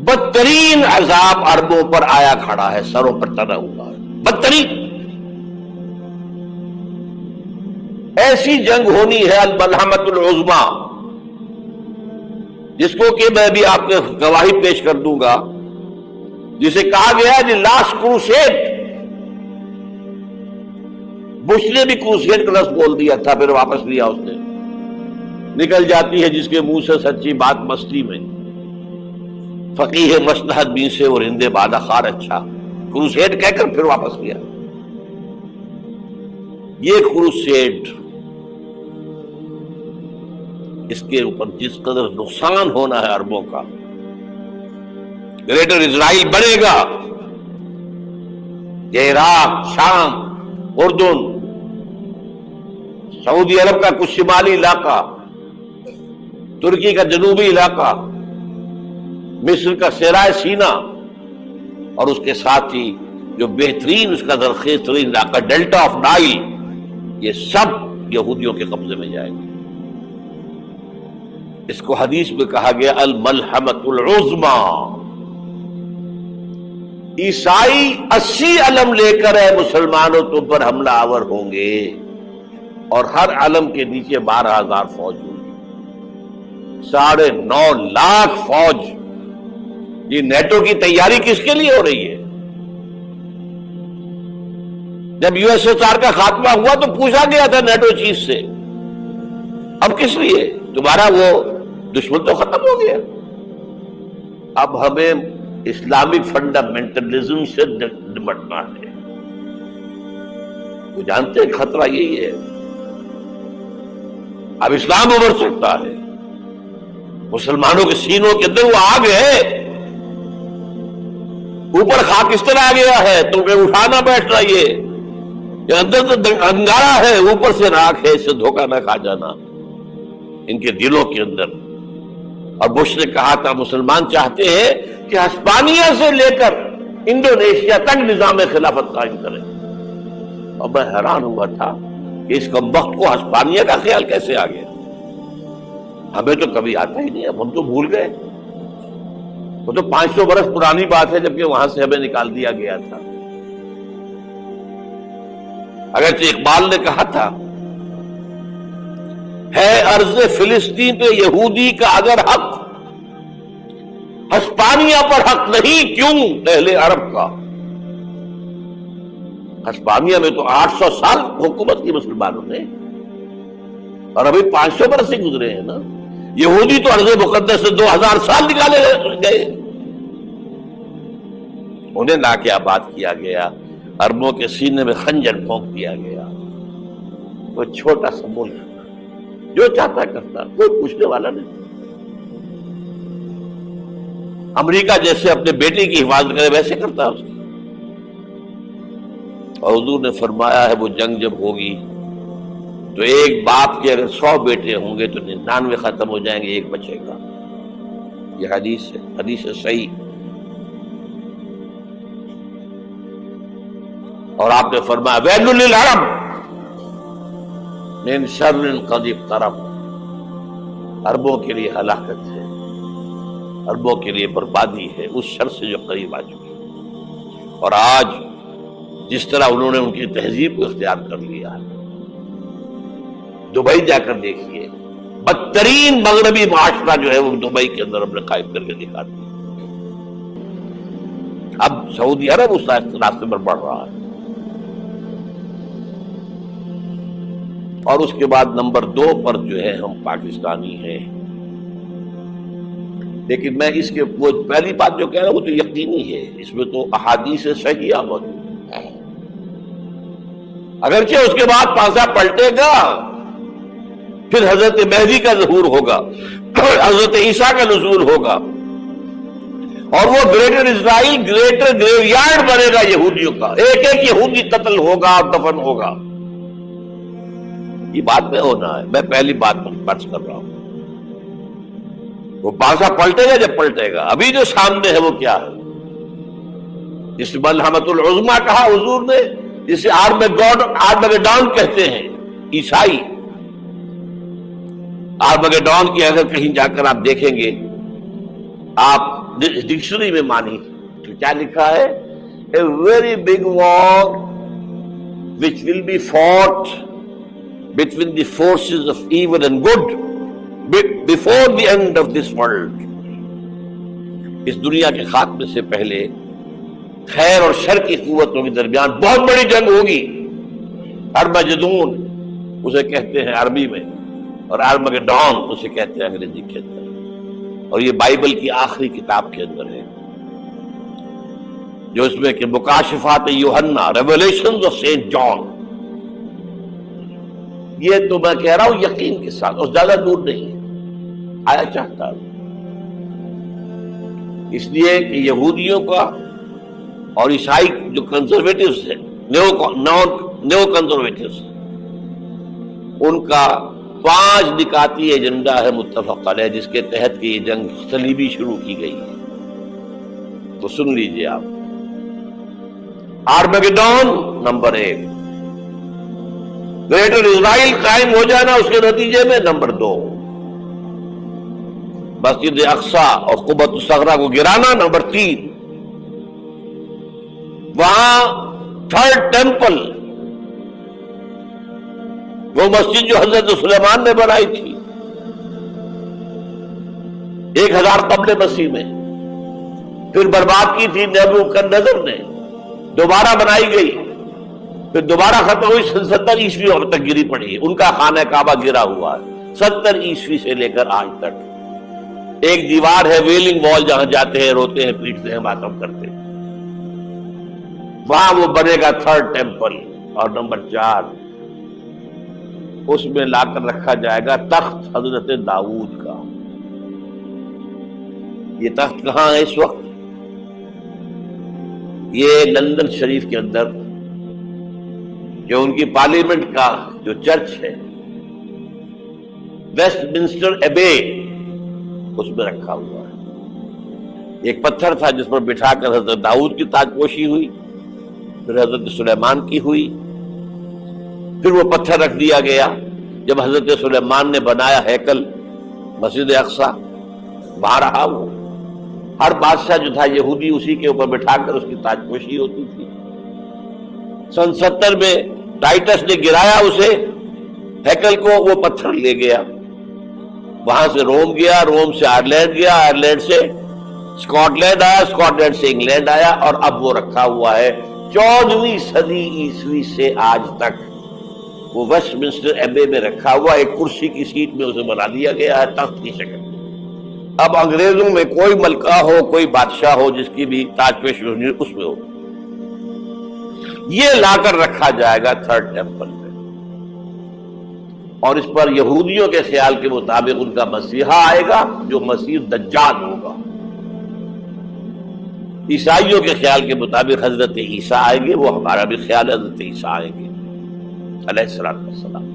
بدترین عذاب عربوں پر آیا کھڑا ہے، سروں پر تنا ہوا ہے، بدترین ایسی جنگ ہونی ہے الملحمۃ العظمیٰ، جس کو کہ میں بھی آپ کو گواہی پیش کر دوں گا، جسے کہا گیا ہے لاسٹ کروسیڈ۔ بش نے بھی کروسیڈ کا لفظ بول دیا تھا، پھر واپس لیا اس نے۔ نکل جاتی ہے جس کے منہ سے سچی بات مستی میں، فقیہ مصلحت بھی سے اور ہندے بادہ خار اچھا، کروسیڈ کہہ کر پھر واپس لیا۔ یہ کروسیڈ، اس کے اوپر جس قدر نقصان ہونا ہے عربوں کا، گریٹر اسرائیل بنے گا، یہ عراق، شام، اردن، سعودی عرب کا کچھ شمالی علاقہ، ترکی کا جنوبی علاقہ، مصر کا صحرائے سینا، اور اس کے ساتھ ہی جو بہترین اس کا زرخیز ترین علاقہ ڈیلٹا آف نائل، یہ سب یہودیوں کے قبضے میں جائیں گے۔ اس کو حدیث میں کہا گیا الملحمۃ العظمیٰ۔ عیسائی 80 علم لے کر اے مسلمانوں تم پر حملہ آور ہوں گے، اور ہر علم کے نیچے 12,000 فوج ہوگی، 9.5 لاکھ فوج۔ یہ نیٹو کی تیاری کس کے لیے ہو رہی ہے؟ جب USSR کا خاتمہ ہوا تو پوچھا گیا تھا نیٹو چیف سے، اب کس لیے؟ تمہارا وہ دشمن تو ختم ہو گیا، اب ہمیں اسلامک فنڈامنٹلزم سے نمٹنا ہے۔ وہ جانتے ہیں خطرہ یہی ہے، اب اسلام ابھر سکتا ہے، مسلمانوں کے سینوں کے اندر وہ آگ ہے، اوپر خاکستر آ گیا ہے، تمہیں اٹھانا بیٹھ رہا، یہ اندر تو انگارہ ہے، اوپر سے راکھ ہے، اس سے دھوکہ نہ کھا جانا ان کے دلوں کے اندر۔ اور بش نے کہا تھا مسلمان چاہتے ہیں کہ ہسپانیہ سے لے کر انڈونیشیا تک نظام خلافت قائم کریں، اور میں حیران ہوا تھا کہ اس کمبخت کو ہسپانیہ کا خیال کیسے آ گیا؟ ہمیں تو کبھی آتا ہی نہیں، اب ہم تو بھول گئے، وہ تو 500 برس پرانی بات ہے، جبکہ وہاں سے ہمیں نکال دیا گیا تھا۔ اگرچہ اقبال نے کہا تھا ہے ارض فلسطین پہ یہودی کا اگر حق، ہسپانیہ پر حق نہیں کیوں اہل عرب کا؟ ہسپانیہ میں تو 800 سال حکومت کی مسلمانوں نے، اور ابھی 500 برس سے گزرے ہیں نا۔ یہودی تو ارض مقدس سے 2000 سال نکالے گئے، انہیں لا کے آباد کیا گیا، عربوں کے سینے میں خنجر پھونک دیا گیا۔ وہ چھوٹا سا ملک جو چاہتا کرتا، کوئی پوچھنے والا نہیں۔ امریکہ جیسے اپنے بیٹے کی حفاظت کرے ویسے کرتا اس کی۔ اور حضور نے فرمایا ہے وہ جنگ جب ہوگی تو ایک باپ کے اگر 100 بیٹے ہوں گے تو 99 ختم ہو جائیں گے، ایک بچے گا۔ یہ حدیث ہے، حدیث ہے صحیح۔ اور آپ نے فرمایا ویل للعرب من شر قد اقترب، عربوں کے لیے ہلاکت ہے، عربوں کے لیے بربادی ہے اس شر سے جو قریب آ چکی۔ اور آج جس طرح انہوں نے ان کی تہذیب کو اختیار کر لیا ہے، دبئی جا کر دیکھیے، بدترین مغربی معاشرہ جو ہے وہ دبئی کے اندر ہم نے قائم کر کے دکھا دیا۔ اب سعودی عرب اس راستے پر بڑھ رہا ہے۔ اور اس کے بعد نمبر 2 پر جو ہے ہم پاکستانی ہیں، لیکن میں اس کے وہ پہلی بات جو کہہ رہا ہوں وہ تو یقینی ہے، اس میں تو احادیث صحیحہ موجود ہے۔ اگرچہ اس کے بعد پانسا پلٹے گا، پھر حضرت مہدی کا ظہور ہوگا، حضرت عیسیٰ کا نزول ہوگا، اور وہ گریٹر اسرائیل گریٹر گریو یارڈ بنے گا یہودیوں کا، ایک ایک یہودی قتل ہوگا اور دفن ہوگا۔ یہ بات میں ہونا ہے، میں پہلی بات پر کر رہا ہوں۔ وہ پانسا پلٹے گا جب پلٹے گا، ابھی جو سامنے ہے وہ کیا ہے؟ جس ملحمۃ العظمیٰ کہا حضور نے، جسے آرمگیڈون کہتے ہیں عیسائی۔ آرمگیڈون کی اگر کہیں جا کر آپ دیکھیں گے، آپ ڈکشنری میں مانی تو کیا لکھا ہے؟ A very big war which will be fought between the forces of evil and good before the end of this world. اس دنیا کے خاتمے سے پہلے خیر اور شر کی قوتوں کے درمیان بہت بڑی جنگ ہوگی. ارمجدون اسے کہتے ہیں عربی میں، اور ارمگڈون اسے کہتے ہیں انگریزی کے اندر، اور یہ بائبل کی آخری کتاب کے اندر ہے، جو اس میں کہ مکاشفات یوحنا، ریویلیشنز آف سینٹ جان. یہ تو میں کہہ رہا ہوں یقین کے ساتھ، اور زیادہ دور نہیں آیا چاہتا ہوں، اس لیے کہ یہودیوں کا اور عیسائی جو کنزرویٹوز ہیں، نیو کنزرویٹوز، ان کا 5 نکاتی ایجنڈا ہے متفق علیہ، جس کے تحت کہ یہ جنگ صلیبی شروع کی گئی ہے. تو سن لیجئے آپ. آرمیگیڈون نمبر 1، گریٹر اسرائیل قائم ہو جانا اس کے نتیجے میں نمبر 2، مسجد اقصی اور قبۃ الصغریٰ کو گرانا نمبر 3، وہاں تھرڈ ٹیمپل، وہ مسجد جو حضرت سلیمان نے بنائی تھی 1000 قبل مسیح میں، پھر برباد کی تھی نیبوکدنیزر نے، دوبارہ بنائی گئی، پھر دوبارہ ختم ہوئی 70 عیسوی اب تک گری پڑی. ان کا خانہ کعبہ گرا ہوا ہے 70 عیسوی سے لے کر آج تک. ایک دیوار ہے ویلنگ وال، جہاں جاتے ہیں، روتے ہیں، پیٹتے ہیں، ماتم کرتے ہیں، وہاں وہ بنے گا تھرڈ ٹیمپل. اور نمبر 4، اس میں لا کر رکھا جائے گا تخت حضرت داؤد کا. یہ تخت کہاں ہے اس وقت؟ یہ لندن شریف کے اندر، جو ان کی پارلیمنٹ کا جو چرچ ہے، ویسٹ منسٹر ایبے، اس میں رکھا ہوا ہے. ایک پتھر تھا جس پر بٹھا کر حضرت داؤد کی تاج پوشی ہوئی، پھر حضرت سلیمان کی ہوئی، پھر وہ پتھر رکھ دیا گیا جب حضرت سلیمان نے بنایا ہیکل مسجد اقصی، وہاں رہا وہ. ہر بادشاہ جو تھا یہودی اسی کے اوپر بٹھا کر اس کی تاج پوشی ہوتی تھی. سن 70 میں ٹائٹس نے گرایا اسے، ہیکل کو، وہ پتھر لے گیا، وہاں سے روم گیا، روم سے آئرلینڈ گیا، آئرلینڈ سے اسکاٹ لینڈ آیا، اسکاٹ لینڈ سے انگلینڈ آیا، اور اب وہ رکھا ہوا ہے 14ویں صدی عیسوی سے آج تک. وہ ویسٹ منسٹر ایبے میں رکھا ہوا، ایک کرسی کی سیٹ میں اسے بنا دیا گیا ہے تخت کی شکل. اب انگریزوں میں کوئی ملکہ ہو، کوئی بادشاہ ہو جس کی بھی تاج پوشی ہونی، اس میں ہو. یہ لا کر رکھا جائے گا تھرڈ ٹیمپل میں، اور اس پر یہودیوں کے خیال کے مطابق ان کا مسیحا آئے گا جو مسیح دجال ہوگا. عیسائیوں کے خیال کے مطابق حضرت عیسیٰ آئیں گے، وہ ہمارا بھی خیال ہے حضرت عیسیٰ آئیں گے علیہ السلام.